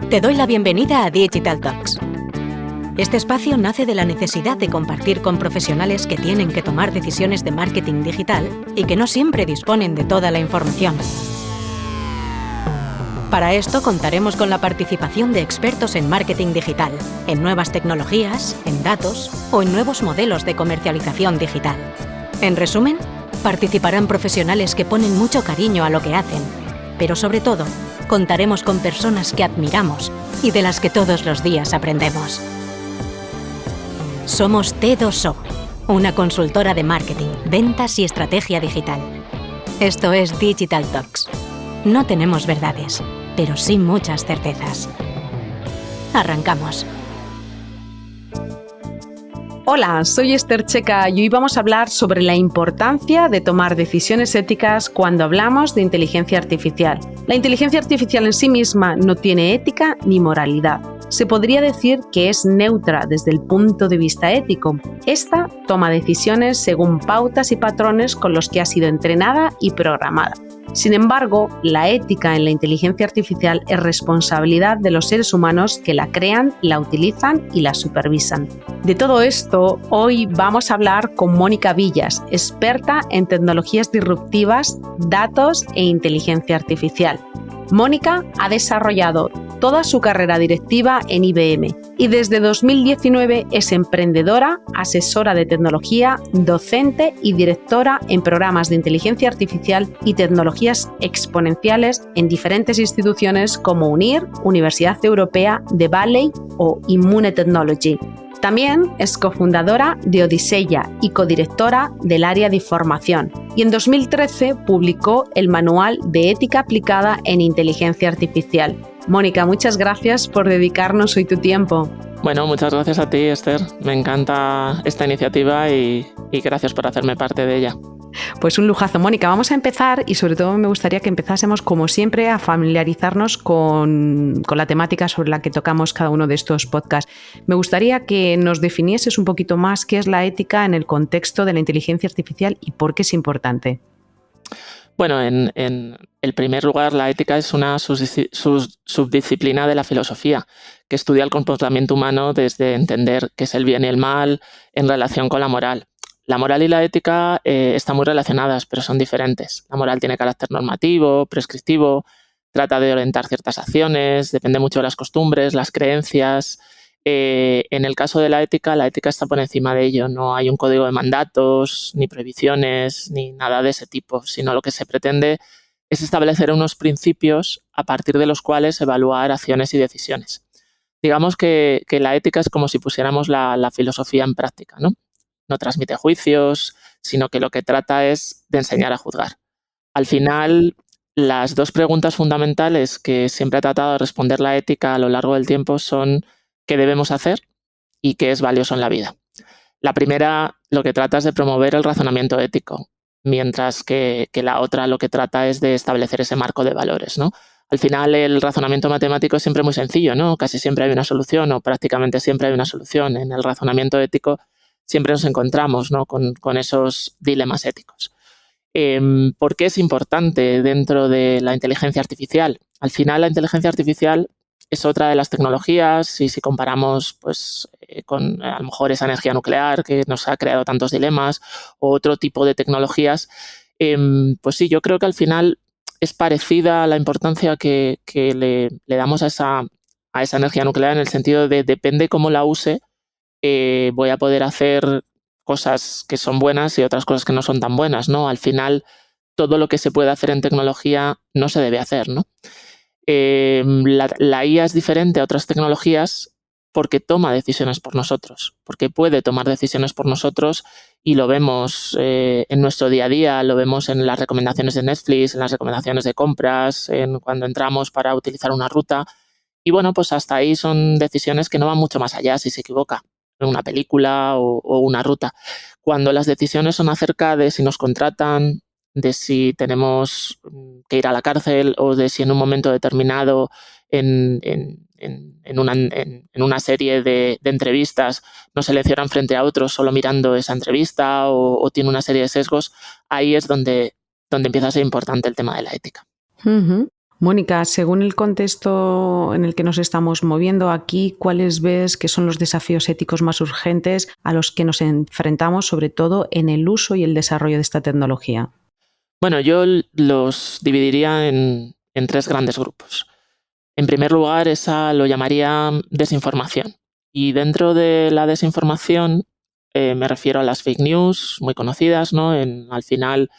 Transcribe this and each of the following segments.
Te doy la bienvenida a Digital Talks. Este espacio nace de la necesidad de compartir con profesionales que tienen que tomar decisiones de marketing digital y que no siempre disponen de toda la información. Para esto contaremos con la participación de expertos en marketing digital, en nuevas tecnologías, en datos o en nuevos modelos de comercialización digital. En resumen, participarán profesionales que ponen mucho cariño a lo que hacen, pero sobre todo, contaremos con personas que admiramos y de las que todos los días aprendemos. Somos T2O, una consultora de marketing, ventas y estrategia digital. Esto es Digital Talks. No tenemos verdades, pero sí muchas certezas. Arrancamos. Hola, soy Esther Checa y hoy vamos a hablar sobre la importancia de tomar decisiones éticas cuando hablamos de inteligencia artificial. La inteligencia artificial en sí misma no tiene ética ni moralidad. Se podría decir que es neutra desde el punto de vista ético. Esta toma decisiones según pautas y patrones con los que ha sido entrenada y programada. Sin embargo, la ética en la inteligencia artificial es responsabilidad de los seres humanos que la crean, la utilizan y la supervisan. De todo esto, hoy vamos a hablar con Mónica Villas, experta en tecnologías disruptivas, datos e inteligencia artificial. Mónica ha desarrollado toda su carrera directiva en IBM y desde 2019 es emprendedora, asesora de tecnología, docente y directora en programas de inteligencia artificial y tecnologías exponenciales en diferentes instituciones como UNIR, Universidad Europea de Valley o Immune Technology. También es cofundadora de Odiseya y codirectora del área de formación. Y en 2013 publicó el Manual de Ética Aplicada en Inteligencia Artificial. Mónica, muchas gracias por dedicarnos hoy tu tiempo. Bueno, muchas gracias a ti, Esther. Me encanta esta iniciativa y gracias por hacerme parte de ella. Pues un lujazo, Mónica. Vamos a empezar y sobre todo me gustaría que empezásemos, como siempre, a familiarizarnos con la temática sobre la que tocamos cada uno de estos podcasts. Me gustaría que nos definieses un poquito más qué es la ética en el contexto de la inteligencia artificial y por qué es importante. Bueno, en el primer lugar, la ética es una subdisciplina de la filosofía que estudia el comportamiento humano desde entender qué es el bien y el mal en relación con la moral. La moral y la ética están muy relacionadas, pero son diferentes. La moral tiene carácter normativo, prescriptivo, trata de orientar ciertas acciones, depende mucho de las costumbres, las creencias. En el caso de la ética está por encima de ello. No hay un código de mandatos, ni prohibiciones, ni nada de ese tipo, sino lo que se pretende es establecer unos principios a partir de los cuales evaluar acciones y decisiones. Digamos que la ética es como si pusiéramos la filosofía en práctica, ¿no? No transmite juicios, sino que lo que trata es de enseñar a juzgar. Al final, las dos preguntas fundamentales que siempre ha tratado de responder la ética a lo largo del tiempo son qué debemos hacer y qué es valioso en la vida. La primera lo que trata es de promover el razonamiento ético, mientras que la otra lo que trata es de establecer ese marco de valores, ¿no? Al final, el razonamiento matemático es siempre muy sencillo, ¿no? Casi siempre hay una solución o prácticamente siempre hay una solución. En el razonamiento ético siempre nos encontramos, ¿no? con esos dilemas éticos. ¿Por qué es importante dentro de la inteligencia artificial? Al final, la inteligencia artificial es otra de las tecnologías y si comparamos con a lo mejor esa energía nuclear que nos ha creado tantos dilemas o otro tipo de tecnologías, pues sí, yo creo que al final es parecida a la importancia que le damos a esa energía nuclear en el sentido de depende cómo la use, voy a poder hacer cosas que son buenas y otras cosas que no son tan buenas, ¿no? Al final, todo lo que se puede hacer en tecnología no se debe hacer, ¿no? La IA es diferente a otras tecnologías porque toma decisiones por nosotros, porque puede tomar decisiones por nosotros y lo vemos en nuestro día a día, lo vemos en las recomendaciones de Netflix, en las recomendaciones de compras, en cuando entramos para utilizar una ruta. Y bueno, pues hasta ahí son decisiones que no van mucho más allá si se equivoca en una película o una ruta. Cuando las decisiones son acerca de si nos contratan, de si tenemos que ir a la cárcel o de si en un momento determinado en una serie de entrevistas nos seleccionan frente a otros solo mirando esa entrevista o tiene una serie de sesgos, ahí es donde empieza a ser importante el tema de la ética. Uh-huh. Mónica, según el contexto en el que nos estamos moviendo aquí, ¿cuáles ves que son los desafíos éticos más urgentes a los que nos enfrentamos, sobre todo en el uso y el desarrollo de esta tecnología? Bueno, yo los dividiría en tres grandes grupos. En primer lugar, esa lo llamaría desinformación. Y dentro de la desinformación me refiero a las fake news, muy conocidas, ¿no? Al final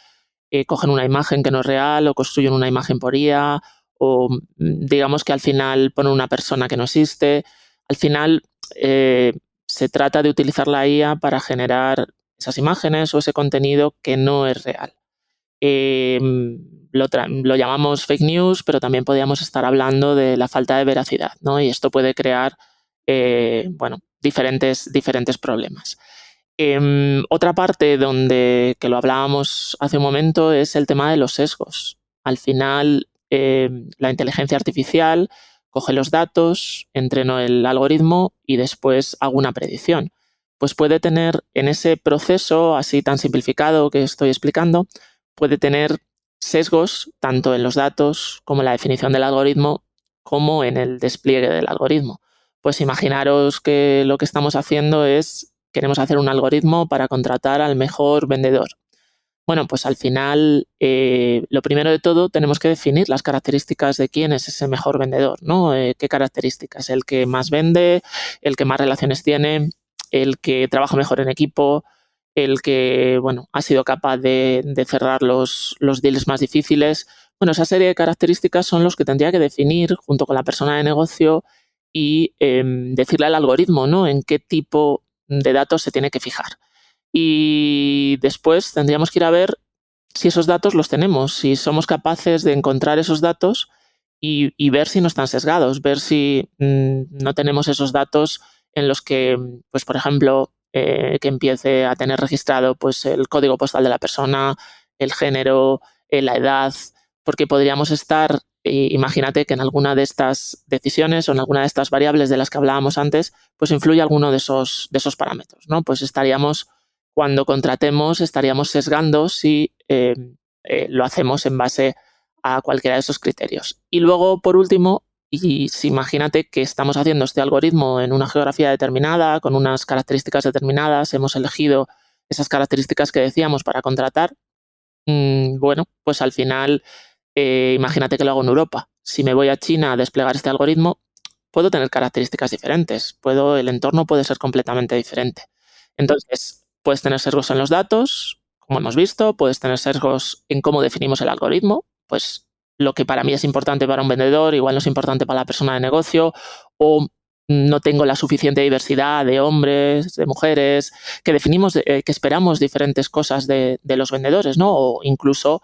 cogen una imagen que no es real o construyen una imagen por IA o digamos que al final ponen una persona que no existe. Al final se trata de utilizar la IA para generar esas imágenes o ese contenido que no es real. Lo llamamos fake news, pero también podríamos estar hablando de la falta de veracidad, ¿no? Y esto puede crear diferentes problemas. Otra parte que lo hablábamos hace un momento es el tema de los sesgos. Al final, la inteligencia artificial coge los datos, entreno el algoritmo y después hago una predicción. Pues puede tener en ese proceso así tan simplificado que estoy explicando, puede tener sesgos tanto en los datos como en la definición del algoritmo como en el despliegue del algoritmo. Pues imaginaros que lo que estamos haciendo es queremos hacer un algoritmo para contratar al mejor vendedor. Bueno, pues al final, lo primero de todo, tenemos que definir las características de quién es ese mejor vendedor, ¿no? ¿Qué características? ¿El que más vende? ¿El que más relaciones tiene? ¿El que trabaja mejor en equipo? ¿El que, ha sido capaz de cerrar los deals más difíciles? Bueno, esa serie de características son los que tendría que definir junto con la persona de negocio y decirle al algoritmo, ¿no? En qué tipo de datos se tiene que fijar. Y después tendríamos que ir a ver si esos datos los tenemos, si somos capaces de encontrar esos datos y ver si no están sesgados, ver si no tenemos esos datos en los que, pues por ejemplo, que empiece a tener registrado pues, el código postal de la persona, el género, la edad, porque podríamos estar, imagínate que en alguna de estas decisiones o en alguna de estas variables de las que hablábamos antes, pues influye alguno de esos parámetros, ¿no? Pues cuando contratemos, estaríamos sesgando si lo hacemos en base a cualquiera de esos criterios. Y luego, por último, si imagínate que estamos haciendo este algoritmo en una geografía determinada, con unas características determinadas, hemos elegido esas características que decíamos para contratar, pues al final, imagínate que lo hago en Europa. Si me voy a China a desplegar este algoritmo, puedo tener características diferentes, el entorno puede ser completamente diferente. Entonces, puedes tener sesgos en los datos, como hemos visto, puedes tener sesgos en cómo definimos el algoritmo, pues lo que para mí es importante para un vendedor, igual no es importante para la persona de negocio, o no tengo la suficiente diversidad de hombres, de mujeres, que definimos, que esperamos diferentes cosas de los vendedores, ¿no? O incluso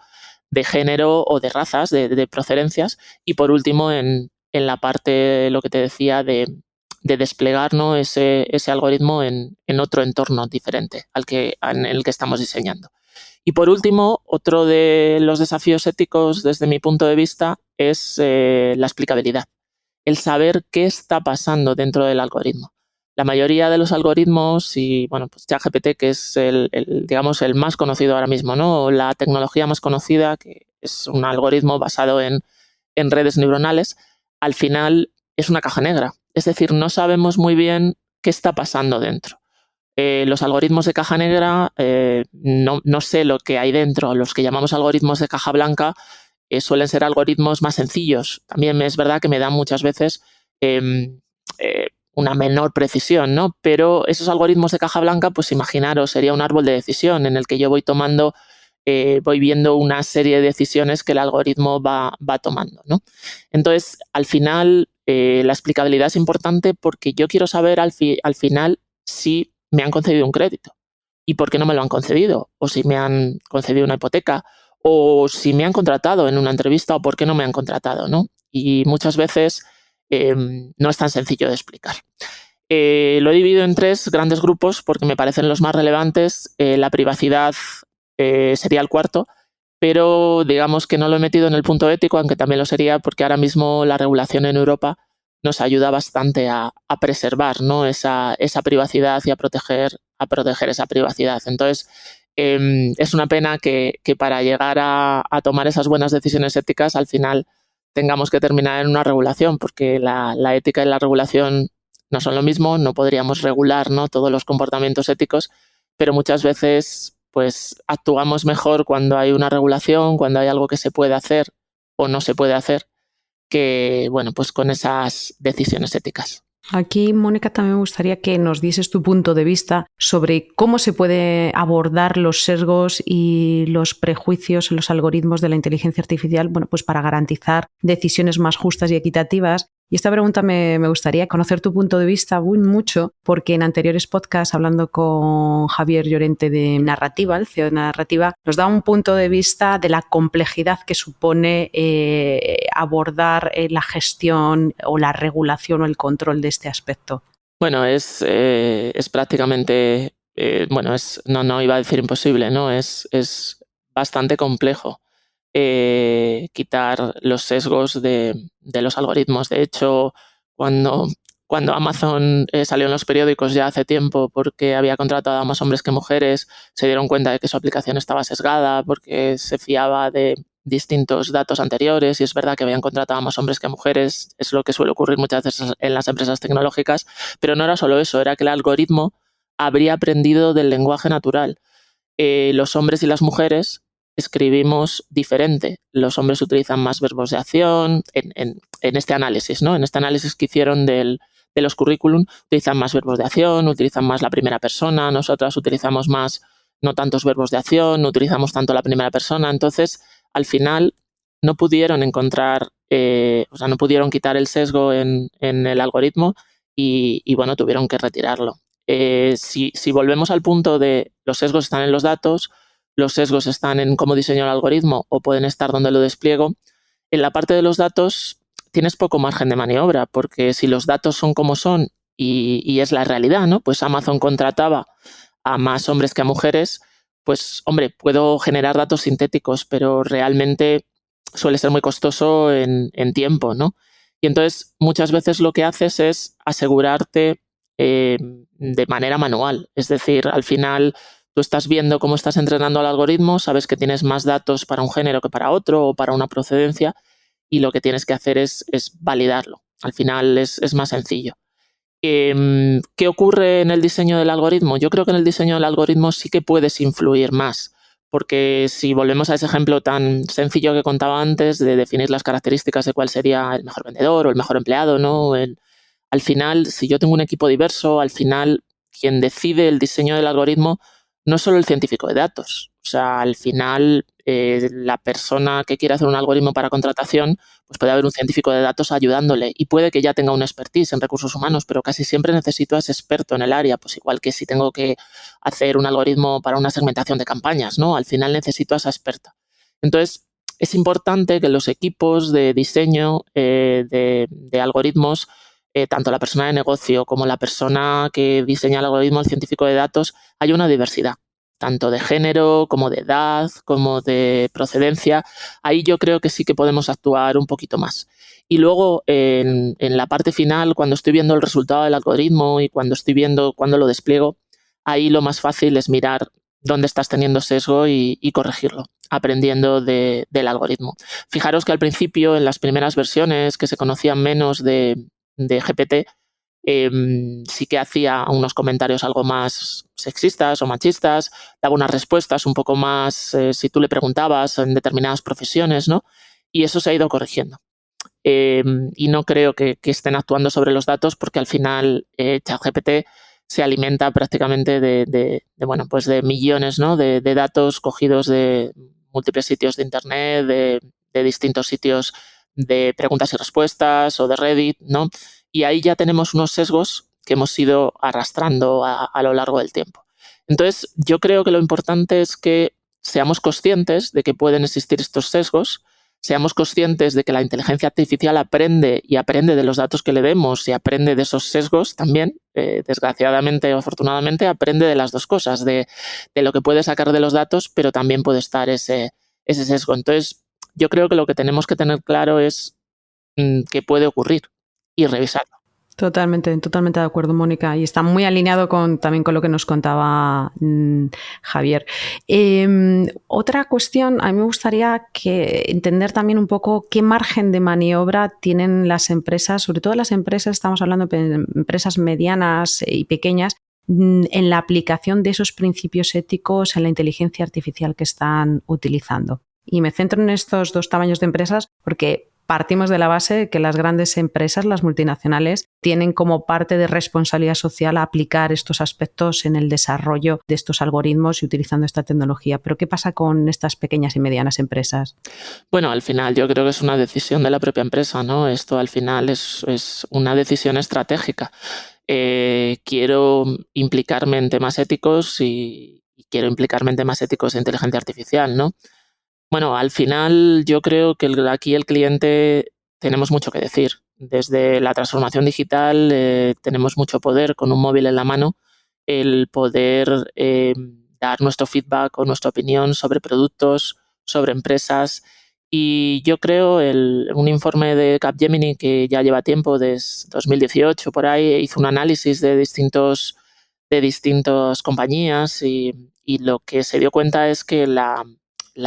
de género o de razas, de procedencias. Y por último, en la parte, lo que te decía, de desplegar, ¿no? ese algoritmo en otro entorno diferente en el que estamos diseñando. Y por último, otro de los desafíos éticos desde mi punto de vista es la explicabilidad, el saber qué está pasando dentro del algoritmo. La mayoría de los algoritmos y, pues ChatGPT, que es digamos, el más conocido ahora mismo, ¿no? La tecnología más conocida, que es un algoritmo basado en redes neuronales, al final es una caja negra. Es decir, no sabemos muy bien qué está pasando dentro. Los algoritmos de caja negra, no sé lo que hay dentro. Los que llamamos algoritmos de caja blanca suelen ser algoritmos más sencillos. También es verdad que me dan muchas veces una menor precisión, ¿no? Pero esos algoritmos de caja blanca, pues imaginaros, sería un árbol de decisión en el que yo voy viendo una serie de decisiones que el algoritmo va tomando, ¿no? Entonces, al final, la explicabilidad es importante porque yo quiero saber al final si me han concedido un crédito y por qué no me lo han concedido, o si me han concedido una hipoteca, o si me han contratado en una entrevista o por qué no me han contratado, ¿no? Y muchas veces no es tan sencillo de explicar. Lo he dividido en tres grandes grupos porque me parecen los más relevantes. La privacidad sería el cuarto, pero digamos que no lo he metido en el punto ético, aunque también lo sería porque ahora mismo la regulación en Europa nos ayuda bastante a preservar, ¿no? esa privacidad y a proteger esa privacidad. Entonces, es una pena que para llegar a tomar esas buenas decisiones éticas, al final tengamos que terminar en una regulación, porque la ética y la regulación no son lo mismo, no podríamos regular, ¿no?, todos los comportamientos éticos, pero muchas veces pues actuamos mejor cuando hay una regulación, cuando hay algo que se puede hacer o no se puede hacer, que bueno, pues con esas decisiones éticas. Aquí, Mónica, también me gustaría que nos dieses tu punto de vista sobre cómo se puede abordar los sesgos y los prejuicios en los algoritmos de la inteligencia artificial, bueno, pues para garantizar decisiones más justas y equitativas. Y esta pregunta me gustaría conocer tu punto de vista mucho, porque en anteriores podcasts, hablando con Javier Llorente de Narrativa, el CEO de Narrativa, nos da un punto de vista de la complejidad que supone abordar la gestión o la regulación o el control de este aspecto. Bueno, es prácticamente, no iba a decir imposible, ¿no? Es bastante complejo quitar los sesgos de los algoritmos. De hecho, cuando Amazon salió en los periódicos ya hace tiempo porque había contratado a más hombres que mujeres, se dieron cuenta de que su aplicación estaba sesgada porque se fiaba de distintos datos anteriores, y es verdad que habían contratado a más hombres que mujeres, es lo que suele ocurrir muchas veces en las empresas tecnológicas, pero no era solo eso, era que el algoritmo habría aprendido del lenguaje natural. Los hombres y las mujeres escribimos diferente. Los hombres utilizan más verbos de acción en este análisis, ¿no? En este análisis que hicieron de los currículum, utilizan más verbos de acción, utilizan más la primera persona, nosotras utilizamos más, no tantos verbos de acción, no utilizamos tanto la primera persona. Entonces, al final, no pudieron encontrar, no pudieron quitar el sesgo en el algoritmo y bueno, tuvieron que retirarlo. Si volvemos al punto de los sesgos están en los datos, los sesgos están en cómo diseño el algoritmo o pueden estar donde lo despliego, en la parte de los datos tienes poco margen de maniobra, porque si los datos son como son y es la realidad, ¿no? Pues Amazon contrataba a más hombres que a mujeres, pues hombre, puedo generar datos sintéticos, pero realmente suele ser muy costoso en tiempo, ¿no? Y entonces muchas veces lo que haces es asegurarte de manera manual. Es decir, al final tú estás viendo cómo estás entrenando al algoritmo, sabes que tienes más datos para un género que para otro o para una procedencia, y lo que tienes que hacer es validarlo. Al final es más sencillo. ¿Qué ocurre en el diseño del algoritmo? Yo creo que en el diseño del algoritmo sí que puedes influir más, porque si volvemos a ese ejemplo tan sencillo que contaba antes de definir las características de cuál sería el mejor vendedor o el mejor empleado, ¿no? Al final, si yo tengo un equipo diverso, al final quien decide el diseño del algoritmo no es solo el científico de datos. O sea, al final la persona que quiere hacer un algoritmo para contratación, pues puede haber un científico de datos ayudándole y puede que ya tenga una expertise en recursos humanos, pero casi siempre necesito a ese experto en el área, pues igual que si tengo que hacer un algoritmo para una segmentación de campañas, ¿no? Al final necesito a esa experta. Entonces, es importante que los equipos de diseño de algoritmos, tanto la persona de negocio como la persona que diseña el algoritmo, el científico de datos, haya una diversidad, tanto de género, como de edad, como de procedencia. Ahí yo creo que sí que podemos actuar un poquito más. Y luego, en la parte final, cuando estoy viendo el resultado del algoritmo y cuando estoy viendo cuándo lo despliego, ahí lo más fácil es mirar dónde estás teniendo sesgo y corregirlo, aprendiendo del algoritmo. Fijaros que al principio, en las primeras versiones que se conocían menos de GPT, sí que hacía unos comentarios algo más sexistas o machistas, daba unas respuestas un poco más, si tú le preguntabas en determinadas profesiones, ¿no? Y eso se ha ido corrigiendo. Y no creo que estén actuando sobre los datos, porque al final ChatGPT se alimenta prácticamente de millones, ¿no? de datos cogidos de múltiples sitios de internet, de distintos sitios de preguntas y respuestas o de Reddit, ¿no? Y ahí ya tenemos unos sesgos que hemos ido arrastrando a lo largo del tiempo. Entonces, yo creo que lo importante es que seamos conscientes de que pueden existir estos sesgos, seamos conscientes de que la inteligencia artificial aprende de los datos que le demos y aprende de esos sesgos también. Desgraciadamente o afortunadamente aprende de las dos cosas, de lo que puede sacar de los datos, pero también puede estar ese sesgo. Entonces, yo creo que lo que tenemos que tener claro es qué puede ocurrir y revisarlo. Totalmente de acuerdo, Mónica, y está muy alineado también con lo que nos contaba Javier. Otra cuestión, a mí me gustaría entender también un poco qué margen de maniobra tienen las empresas, sobre todo las empresas, estamos hablando de empresas medianas y pequeñas, en la aplicación de esos principios éticos en la inteligencia artificial que están utilizando. Y me centro en estos dos tamaños de empresas porque partimos de la base de que las grandes empresas, las multinacionales, tienen como parte de responsabilidad social aplicar estos aspectos en el desarrollo de estos algoritmos y utilizando esta tecnología. Pero ¿qué pasa con estas pequeñas y medianas empresas? Bueno, al final yo creo que es una decisión de la propia empresa, ¿no? Esto al final es una decisión estratégica. Quiero implicarme en temas éticos y quiero implicarme en temas éticos de inteligencia artificial, ¿no? Bueno, al final yo creo que aquí el cliente tenemos mucho que decir. Desde la transformación digital tenemos mucho poder con un móvil en la mano, el poder dar nuestro feedback o nuestra opinión sobre productos, sobre empresas. Y yo creo un informe de Capgemini que ya lleva tiempo, desde 2018 por ahí, hizo un análisis de distintas compañías y lo que se dio cuenta es que la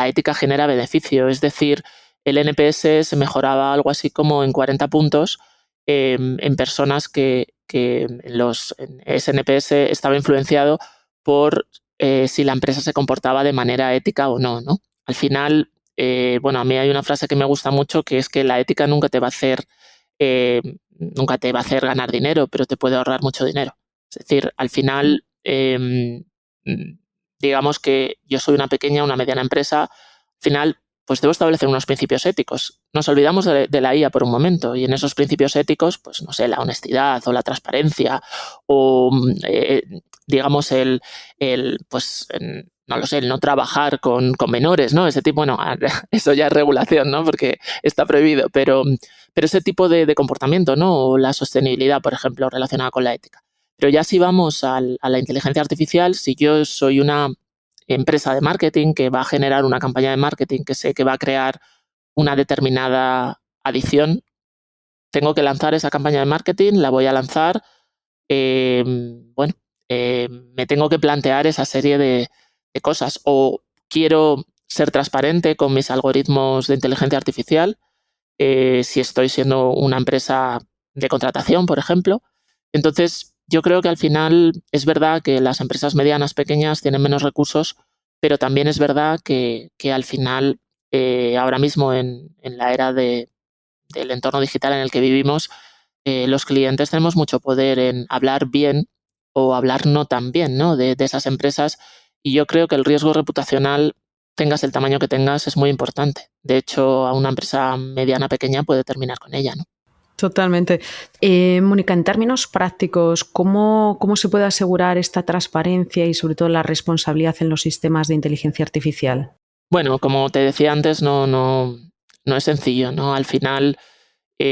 ética genera beneficio, es decir, el NPS se mejoraba algo así como en 40 puntos en personas que ese NPS estaba influenciado por si la empresa se comportaba de manera ética o no, ¿no? Al final, bueno, a mí hay una frase que me gusta mucho que es que la ética nunca te va a hacer ganar dinero, pero te puede ahorrar mucho dinero. Es decir, al final, digamos que yo soy una mediana empresa, al final, pues debo establecer unos principios éticos. Nos olvidamos de la IA por un momento y en esos principios éticos, pues no sé, la honestidad o la transparencia o, digamos, no lo sé, el no trabajar con menores, ¿no? Ese tipo, bueno, eso ya es regulación, ¿no? Porque está prohibido, pero ese tipo de comportamiento, ¿no? O la sostenibilidad, por ejemplo, relacionada con la ética. Pero ya si vamos a la inteligencia artificial, si yo soy una empresa de marketing que va a generar una campaña de marketing que sé que va a crear una determinada adición, tengo que lanzar esa campaña de marketing, la voy a lanzar, me tengo que plantear esa serie de cosas. O quiero ser transparente con mis algoritmos de inteligencia artificial, si estoy siendo una empresa de contratación, por ejemplo. Entonces, yo creo que al final es verdad que las empresas medianas, pequeñas, tienen menos recursos, pero también es verdad que al final, ahora mismo en la era del entorno digital en el que vivimos, los clientes tenemos mucho poder en hablar bien o hablar no tan bien, ¿no? de esas empresas, y yo creo que el riesgo reputacional, tengas el tamaño que tengas, es muy importante. De hecho, a una empresa mediana pequeña puede terminar con ella, ¿no? Totalmente. Mónica, en términos prácticos, ¿cómo se puede asegurar esta transparencia y sobre todo la responsabilidad en los sistemas de inteligencia artificial? Bueno, como te decía antes, no es sencillo, ¿no? Al final,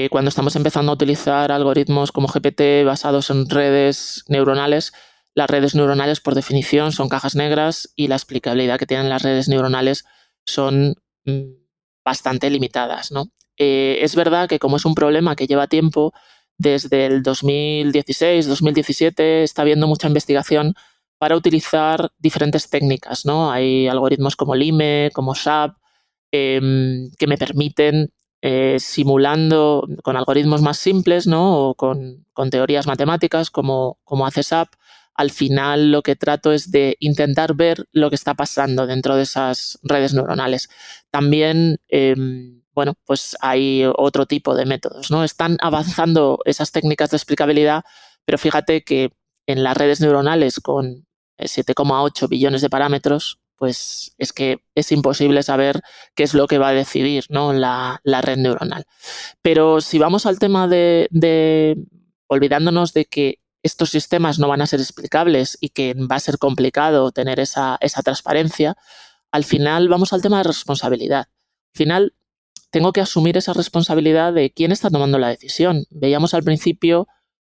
cuando estamos empezando a utilizar algoritmos como GPT basados en redes neuronales, las redes neuronales por definición son cajas negras y la explicabilidad que tienen las redes neuronales son bastante limitadas, ¿no? Es verdad que como es un problema que lleva tiempo, desde el 2016, 2017 está habiendo mucha investigación para utilizar diferentes técnicas, ¿no? Hay algoritmos como LIME, como SAP, que me permiten, simulando con algoritmos más simples, ¿no? O con teorías matemáticas como hace SAP, al final lo que trato es de intentar ver lo que está pasando dentro de esas redes neuronales. También, bueno, pues hay otro tipo de métodos, ¿no? Están avanzando esas técnicas de explicabilidad, pero fíjate que en las redes neuronales con 7,8 billones de parámetros, pues es que es imposible saber qué es lo que va a decidir, ¿no? la red neuronal. Pero si vamos al tema de olvidándonos de que estos sistemas no van a ser explicables y que va a ser complicado tener esa transparencia, al final vamos al tema de responsabilidad. Al final tengo que asumir esa responsabilidad de quién está tomando la decisión. Veíamos al principio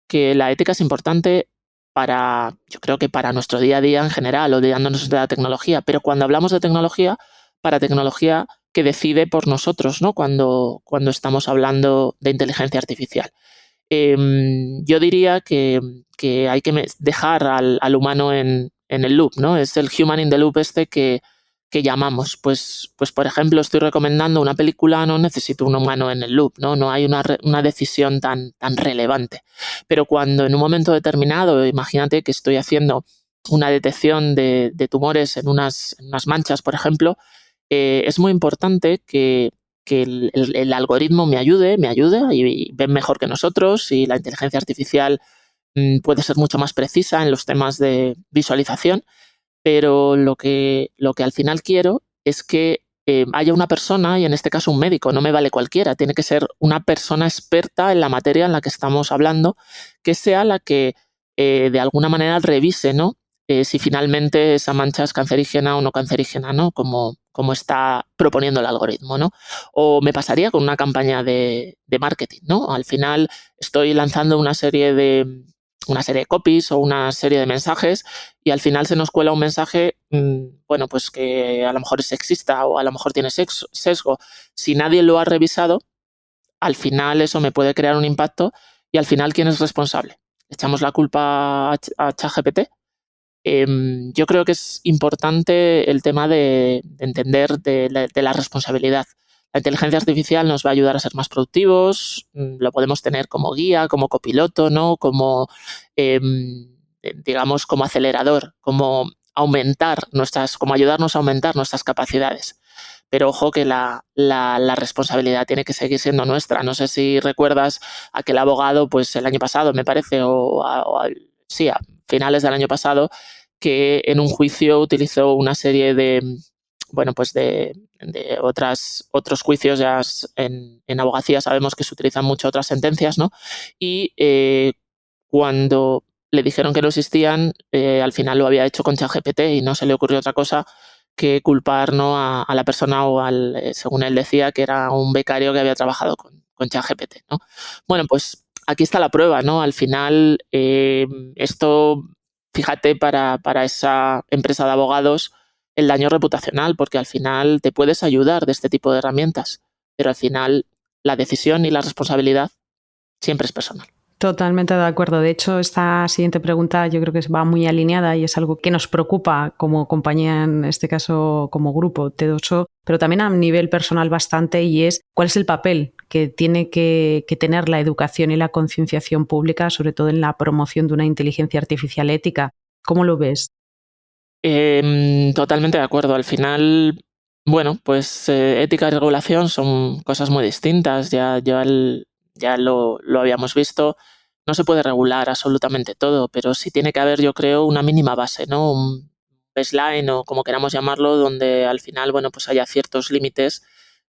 que la ética es importante yo creo que para nuestro día a día en general, olvidándonos de la tecnología, pero cuando hablamos de tecnología, para tecnología que decide por nosotros, ¿no? Cuando estamos hablando de inteligencia artificial. yo diría que hay que dejar al humano en el loop, ¿no? Es el human in the loop que llamamos. Pues, por ejemplo, estoy recomendando una película, no necesito un humano en el loop, ¿no? No hay una decisión tan relevante. Pero cuando en un momento determinado, imagínate que estoy haciendo una detección de tumores en unas manchas, por ejemplo, es muy importante que el algoritmo me ayude y ven mejor que nosotros, y la inteligencia artificial puede ser mucho más precisa en los temas de visualización, pero lo que al final quiero es que haya una persona, y en este caso un médico, no me vale cualquiera, tiene que ser una persona experta en la materia en la que estamos hablando, que sea la que de alguna manera revise, ¿no? Si finalmente esa mancha es cancerígena o no cancerígena, ¿no? Como está proponiendo el algoritmo, ¿no? O me pasaría con una campaña de marketing, ¿no? Al final estoy lanzando una serie de copies o una serie de mensajes, y al final se nos cuela un mensaje, bueno, pues que a lo mejor es sexista o a lo mejor tiene sesgo. Si nadie lo ha revisado, al final eso me puede crear un impacto, y al final, ¿quién es responsable? ¿Echamos la culpa a ChatGPT? Yo creo que es importante el tema de entender de la responsabilidad. La inteligencia artificial nos va a ayudar a ser más productivos, lo podemos tener como guía, como copiloto, ¿no? Como, digamos, como acelerador, como ayudarnos a aumentar nuestras capacidades. Pero ojo que la responsabilidad tiene que seguir siendo nuestra. No sé si recuerdas aquel abogado, pues el año pasado, me parece, sí, a finales del año pasado, que en un juicio utilizó una serie de, bueno, pues de otros juicios. Ya en abogacía sabemos que se utilizan mucho otras sentencias, ¿no? Y cuando le dijeron que no existían, al final lo había hecho con ChatGPT, y no se le ocurrió otra cosa que culpar, ¿no?, a la persona, o según él decía, que era un becario que había trabajado con ChatGPT, ¿no? Bueno, pues aquí está la prueba, ¿no? Al final, esto, fíjate, para esa empresa de abogados, el daño reputacional, porque al final te puedes ayudar de este tipo de herramientas, pero al final la decisión y la responsabilidad siempre es personal. Totalmente de acuerdo. De hecho, esta siguiente pregunta yo creo que va muy alineada y es algo que nos preocupa como compañía, en este caso como grupo T2O, pero también a nivel personal bastante, y es cuál es el papel que tiene que tener la educación y la concienciación pública, sobre todo en la promoción de una inteligencia artificial ética. ¿Cómo lo ves? Totalmente de acuerdo. Al final, bueno, pues ética y regulación son cosas muy distintas. Ya lo habíamos visto. No se puede regular absolutamente todo, pero sí tiene que haber, yo creo, una mínima base, ¿no? Un baseline, o como queramos llamarlo, donde al final, bueno, pues haya ciertos límites,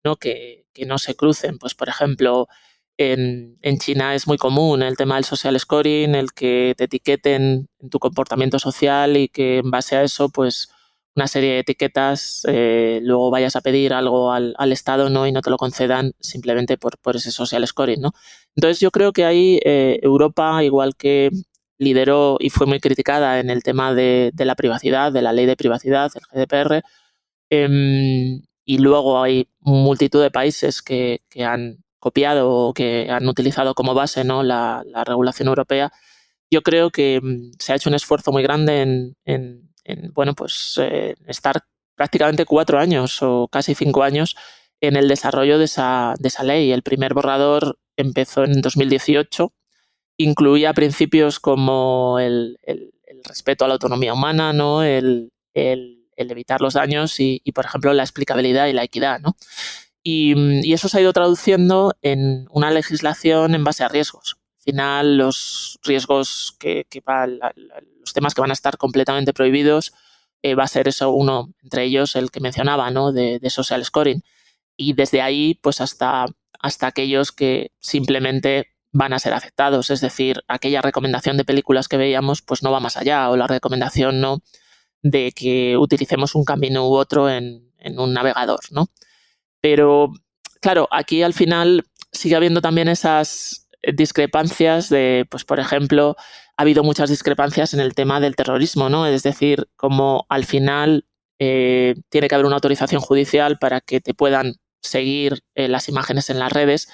¿no?, que no se crucen. Pues, por ejemplo, en China es muy común el tema del social scoring, el que te etiqueten en tu comportamiento social, y que en base a eso, pues una serie de etiquetas, luego vayas a pedir algo al Estado, ¿no?, y no te lo concedan simplemente por ese social scoring, ¿no? Entonces yo creo que ahí Europa, igual que lideró y fue muy criticada en el tema de la privacidad, de la ley de privacidad, el GDPR, y luego hay multitud de países que han copiado o que han utilizado como base, ¿no?, la regulación europea. Yo creo que se ha hecho un esfuerzo muy grande en bueno, pues estar prácticamente 4 años o casi 5 años en el desarrollo de esa ley. El primer borrador empezó en 2018, incluía principios como el respeto a la autonomía humana, ¿no?, el evitar los daños y, por ejemplo, la explicabilidad y la equidad, ¿no? Y eso se ha ido traduciendo en una legislación en base a riesgos. Al final, los riesgos los temas que van a estar completamente prohibidos, va a ser eso, uno entre ellos el que mencionaba, ¿no?, de social scoring. Y desde ahí, pues hasta aquellos que simplemente van a ser aceptados. Es decir, aquella recomendación de películas que veíamos, pues no va más allá, o la recomendación, ¿no?, de que utilicemos un camino u otro en un navegador, ¿no? Pero, claro, aquí al final sigue habiendo también esas discrepancias de, pues, por ejemplo, ha habido muchas discrepancias en el tema del terrorismo, ¿no? Es decir, como al final tiene que haber una autorización judicial para que te puedan seguir las imágenes en las redes,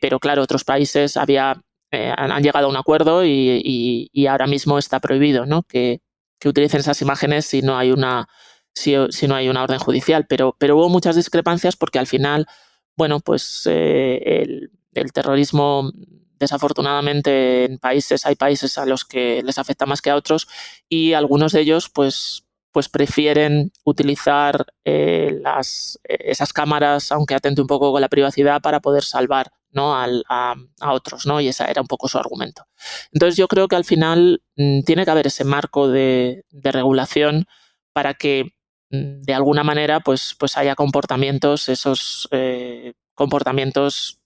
pero claro, otros países había han llegado a un acuerdo y ahora mismo está prohibido, ¿no? que utilicen esas imágenes si no hay una orden judicial. Pero hubo muchas discrepancias porque al final, bueno, pues el terrorismo, desafortunadamente, hay países a los que les afecta más que a otros, y algunos de ellos pues prefieren utilizar esas cámaras, aunque atente un poco con la privacidad, para poder salvar, ¿no? a otros, ¿no? Y ese era un poco su argumento. Entonces yo creo que al final tiene que haber ese marco de regulación para que de alguna manera pues haya comportamientos, esos comportamientos,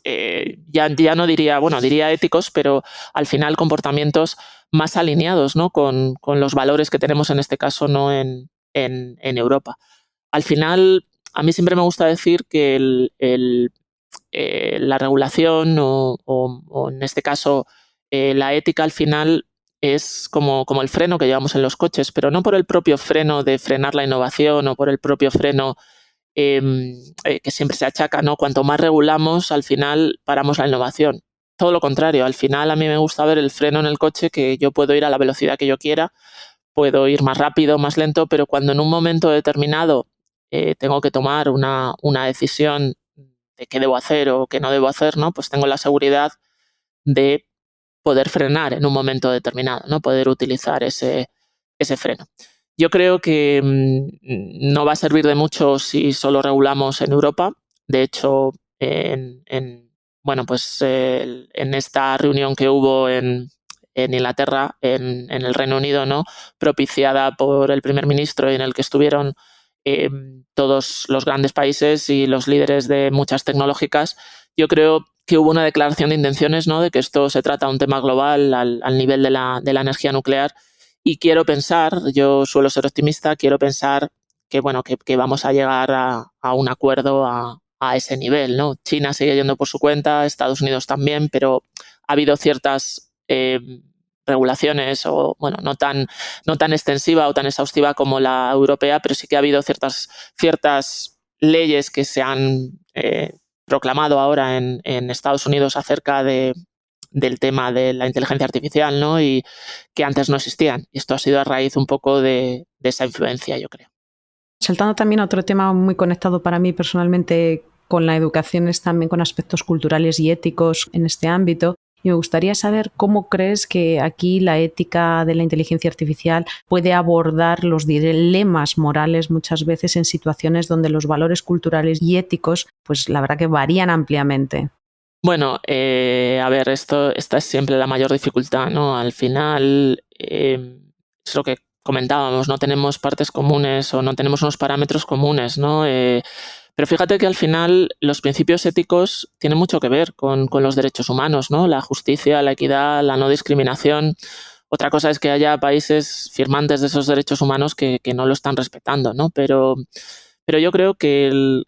ya no diría éticos, pero al final comportamientos más alineados, ¿no? con los valores que tenemos en este caso, ¿no? en Europa. Al final, a mí siempre me gusta decir que la regulación o en este caso la ética al final es como el freno que llevamos en los coches, pero no por el propio freno de frenar la innovación o por el propio freno que siempre se achaca, ¿no? Cuanto más regulamos, al final paramos la innovación. Todo lo contrario, al final a mí me gusta ver el freno en el coche, que yo puedo ir a la velocidad que yo quiera, puedo ir más rápido, más lento, pero cuando en un momento determinado tengo que tomar una decisión de qué debo hacer o qué no debo hacer, ¿no? Pues tengo la seguridad de poder frenar en un momento determinado, ¿no? Poder utilizar ese freno. Yo creo que no va a servir de mucho si solo regulamos en Europa. De hecho, en esta reunión que hubo en Inglaterra, en el Reino Unido, ¿no? Propiciada por el primer ministro, y en el que estuvieron todos los grandes países y los líderes de muchas tecnológicas, yo creo que hubo una declaración de intenciones, ¿no? De que esto se trata de un tema global al nivel de la energía nuclear. Y quiero pensar, yo suelo ser optimista, quiero pensar que vamos a llegar a un acuerdo a ese nivel, ¿no? China sigue yendo por su cuenta, Estados Unidos también, pero ha habido ciertas regulaciones, o no tan extensiva o tan exhaustiva como la europea, pero sí que ha habido ciertas leyes que se han proclamado ahora en Estados Unidos acerca del tema de la inteligencia artificial, ¿no? Y que antes no existían. Y esto ha sido a raíz un poco de esa influencia, yo creo. Saltando también a otro tema muy conectado para mí personalmente con la educación, es también con aspectos culturales y éticos en este ámbito. Y me gustaría saber cómo crees que aquí la ética de la inteligencia artificial puede abordar los dilemas morales muchas veces en situaciones donde los valores culturales y éticos, pues la verdad que varían ampliamente. Bueno, a ver, esta es siempre la mayor dificultad, ¿no? Al final, es lo que comentábamos, no tenemos partes comunes o no tenemos unos parámetros comunes, ¿no? Pero fíjate que al final los principios éticos tienen mucho que ver con los derechos humanos, ¿no? La justicia, la equidad, la no discriminación. Otra cosa es que haya países firmantes de esos derechos humanos que no lo están respetando, ¿no? Pero yo creo que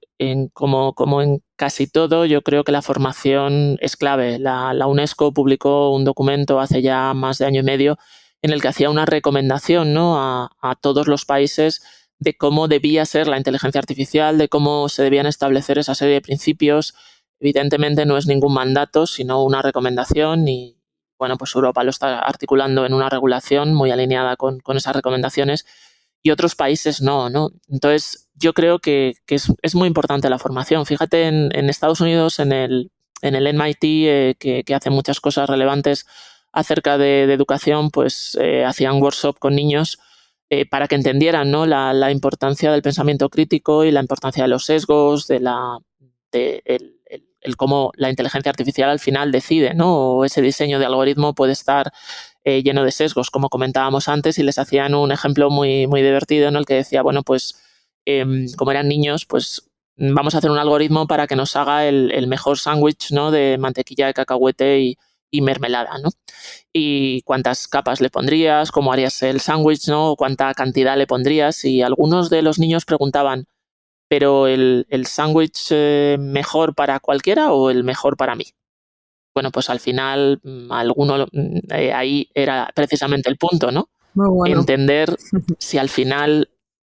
como en casi todo, yo creo que la formación es clave. La UNESCO publicó un documento hace ya más de año y medio en el que hacía una recomendación, ¿no? a todos los países de cómo debía ser la inteligencia artificial, de cómo se debían establecer esa serie de principios. Evidentemente no es ningún mandato, sino una recomendación, y bueno, pues Europa lo está articulando en una regulación muy alineada con esas recomendaciones, y otros países no. Entonces, yo creo que es muy importante la formación. Fíjate en Estados Unidos, en el MIT, que hace muchas cosas relevantes acerca de educación, pues hacían workshop con niños para que entendieran, ¿no? la importancia del pensamiento crítico y la importancia de los sesgos, el cómo la inteligencia artificial al final decide, ¿no? O ese diseño de algoritmo puede estar lleno de sesgos, como comentábamos antes, y les hacían un ejemplo muy, muy divertido en el que decía, bueno, pues como eran niños, pues vamos a hacer un algoritmo para que nos haga el mejor sándwich, ¿no? De mantequilla de cacahuete y mermelada, ¿no? Y cuántas capas le pondrías, cómo harías el sándwich, ¿no? Cuánta cantidad le pondrías. Y algunos de los niños preguntaban, ¿pero el sándwich mejor para cualquiera o el mejor para mí? Bueno, pues al final ahí era precisamente el punto, ¿no? Muy bueno. Entender si al final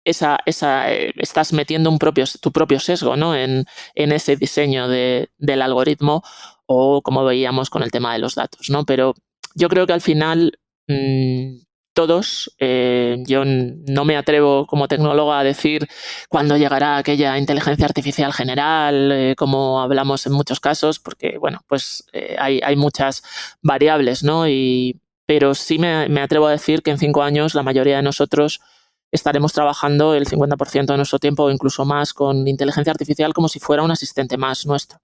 estás metiendo tu propio sesgo, ¿no? en ese diseño del algoritmo, o como veíamos con el tema de los datos, ¿no? Pero yo creo que al final todos, yo no me atrevo como tecnóloga a decir cuándo llegará aquella inteligencia artificial general, como hablamos en muchos casos, porque bueno, pues hay muchas variables, ¿no? Pero sí me atrevo a decir que en 5 años la mayoría de nosotros estaremos trabajando el 50% de nuestro tiempo o incluso más con inteligencia artificial como si fuera un asistente más nuestro.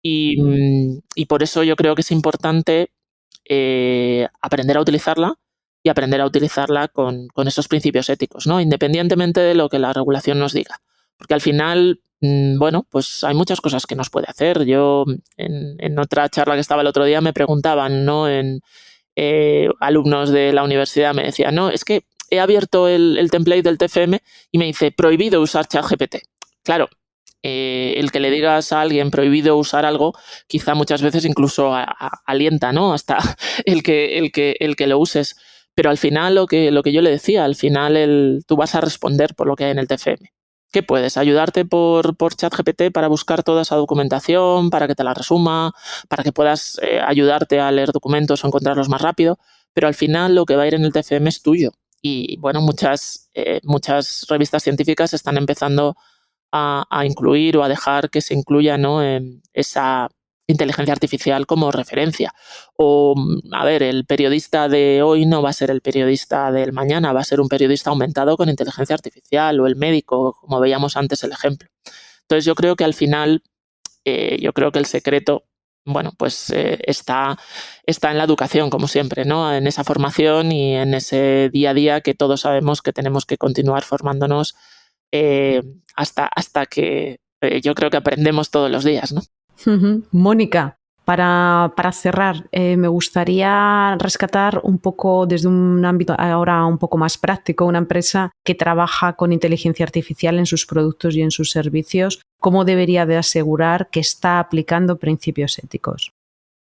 Y por eso yo creo que es importante aprender a utilizarla y aprender a utilizarla con esos principios éticos, ¿no? Independientemente de lo que la regulación nos diga. Porque al final, bueno, pues hay muchas cosas que nos puede hacer. Yo en otra charla que estaba el otro día me preguntaban, ¿no? Alumnos de la universidad me decían, no, es que he abierto el template del TFM y me dice, prohibido usar ChatGPT. Claro, el que le digas a alguien prohibido usar algo, quizá muchas veces incluso alienta, ¿no? Hasta el que lo uses. Pero al final lo que yo le decía, al final tú vas a responder por lo que hay en el TFM. ¿Qué puedes? Ayudarte por ChatGPT para buscar toda esa documentación, para que te la resuma, para que puedas ayudarte a leer documentos o encontrarlos más rápido, pero al final lo que va a ir en el TFM es tuyo. Y bueno, muchas revistas científicas están empezando a incluir o a dejar que se incluya, ¿no? Esa inteligencia artificial como referencia. O, a ver, el periodista de hoy no va a ser el periodista del mañana, va a ser un periodista aumentado con inteligencia artificial, o el médico, como veíamos antes el ejemplo. Entonces yo creo que al final, yo creo que el secreto, bueno, pues está en la educación, como siempre, ¿no? En esa formación y en ese día a día que todos sabemos que tenemos que continuar formándonos hasta que yo creo que aprendemos todos los días, ¿no? Mónica, para cerrar, me gustaría rescatar un poco desde un ámbito ahora un poco más práctico, una empresa que trabaja con inteligencia artificial en sus productos y en sus servicios. ¿Cómo debería de asegurar que está aplicando principios éticos?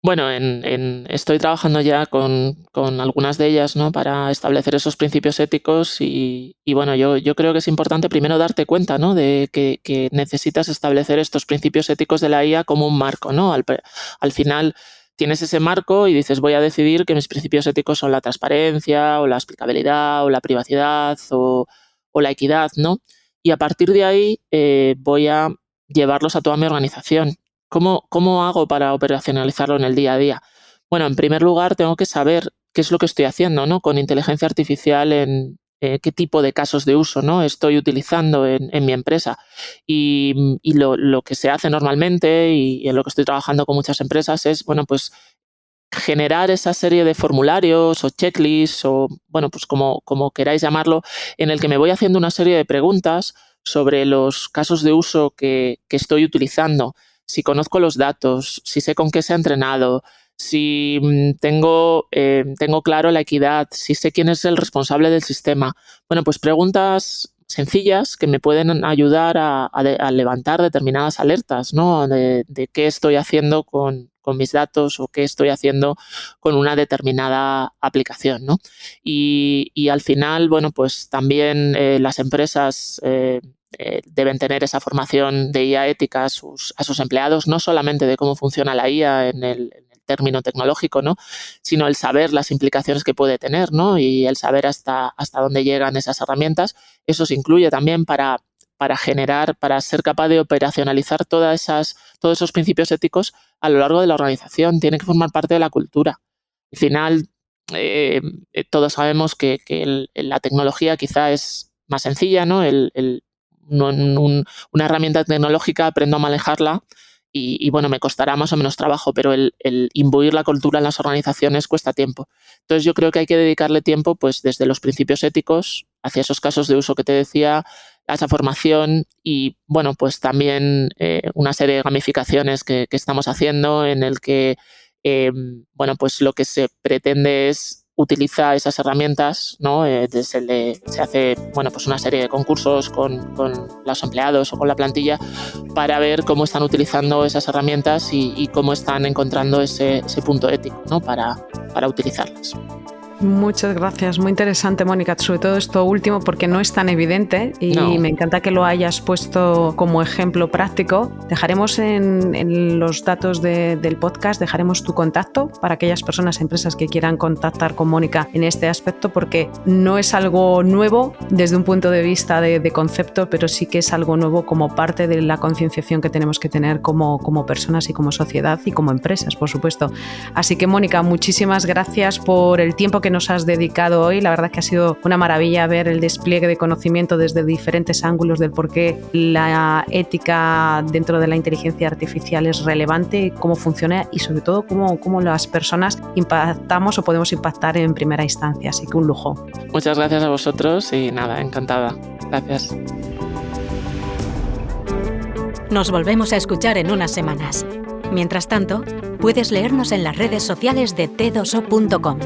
Bueno, estoy trabajando ya con algunas de ellas, ¿no? Para establecer esos principios éticos y bueno, yo creo que es importante primero darte cuenta, ¿no? De que necesitas establecer estos principios éticos de la IA como un marco, ¿no? Al final tienes ese marco y dices, voy a decidir que mis principios éticos son la transparencia o la explicabilidad o la privacidad o la equidad, ¿no? Y a partir de ahí voy a llevarlos a toda mi organización. ¿Cómo hago para operacionalizarlo en el día a día? Bueno, en primer lugar, tengo que saber qué es lo que estoy haciendo, ¿no? Con inteligencia artificial, en qué tipo de casos de uso, ¿no? Estoy utilizando en mi empresa. Y lo que se hace normalmente y en lo que estoy trabajando con muchas empresas es, bueno, pues generar esa serie de formularios o checklists o, bueno, pues como queráis llamarlo, en el que me voy haciendo una serie de preguntas sobre los casos de uso que estoy utilizando. Si conozco los datos, si sé con qué se ha entrenado, si tengo claro la equidad, si sé quién es el responsable del sistema. Bueno, pues preguntas sencillas que me pueden ayudar a levantar determinadas alertas, ¿no? De qué estoy haciendo con mis datos o qué estoy haciendo con una determinada aplicación, ¿no? Y al final, bueno, pues también las empresas deben tener esa formación de IA ética a sus empleados, no solamente de cómo funciona la IA en el término tecnológico, ¿no? Sino el saber las implicaciones que puede tener, ¿no? Y el saber hasta dónde llegan esas herramientas. Eso se incluye también para ser capaz de operacionalizar todos esos principios éticos a lo largo de la organización. Tiene que formar parte de la cultura. Al final, todos sabemos que la tecnología quizá es más sencilla, ¿no? Una herramienta tecnológica aprendo a manejarla y bueno, me costará más o menos trabajo, pero el imbuir la cultura en las organizaciones cuesta tiempo. Entonces yo creo que hay que dedicarle tiempo pues desde los principios éticos hacia esos casos de uso que te decía, a esa formación y bueno, pues también una serie de gamificaciones que estamos haciendo en el que bueno, pues lo que se pretende es utiliza esas herramientas, ¿no? Se hace, bueno, pues una serie de concursos con los empleados o con la plantilla para ver cómo están utilizando esas herramientas y cómo están encontrando ese punto ético, ¿no? Para utilizarlas. Muchas gracias, muy interesante, Mónica, sobre todo esto último porque no es tan evidente y me encanta que lo hayas puesto como ejemplo práctico. Dejaremos en los datos del podcast, dejaremos tu contacto para aquellas personas, empresas que quieran contactar con Mónica en este aspecto, porque no es algo nuevo desde un punto de vista de concepto, pero sí que es algo nuevo como parte de la concienciación que tenemos que tener como personas y como sociedad y como empresas, por supuesto. Así que, Mónica, muchísimas gracias por el tiempo que nos has dedicado hoy. La verdad que ha sido una maravilla ver el despliegue de conocimiento desde diferentes ángulos del por qué la ética dentro de la inteligencia artificial es relevante, cómo funciona y sobre todo cómo las personas impactamos o podemos impactar en primera instancia. Así que un lujo. Muchas gracias a vosotros y nada, encantada. Gracias. Nos volvemos a escuchar en unas semanas. Mientras tanto, puedes leernos en las redes sociales de t2o.com.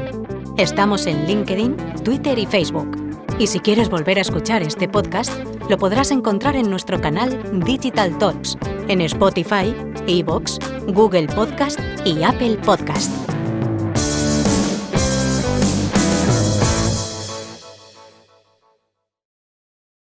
Estamos en LinkedIn, Twitter y Facebook. Y si quieres volver a escuchar este podcast, lo podrás encontrar en nuestro canal Digital Talks, en Spotify, iVoox, Google Podcast y Apple Podcast.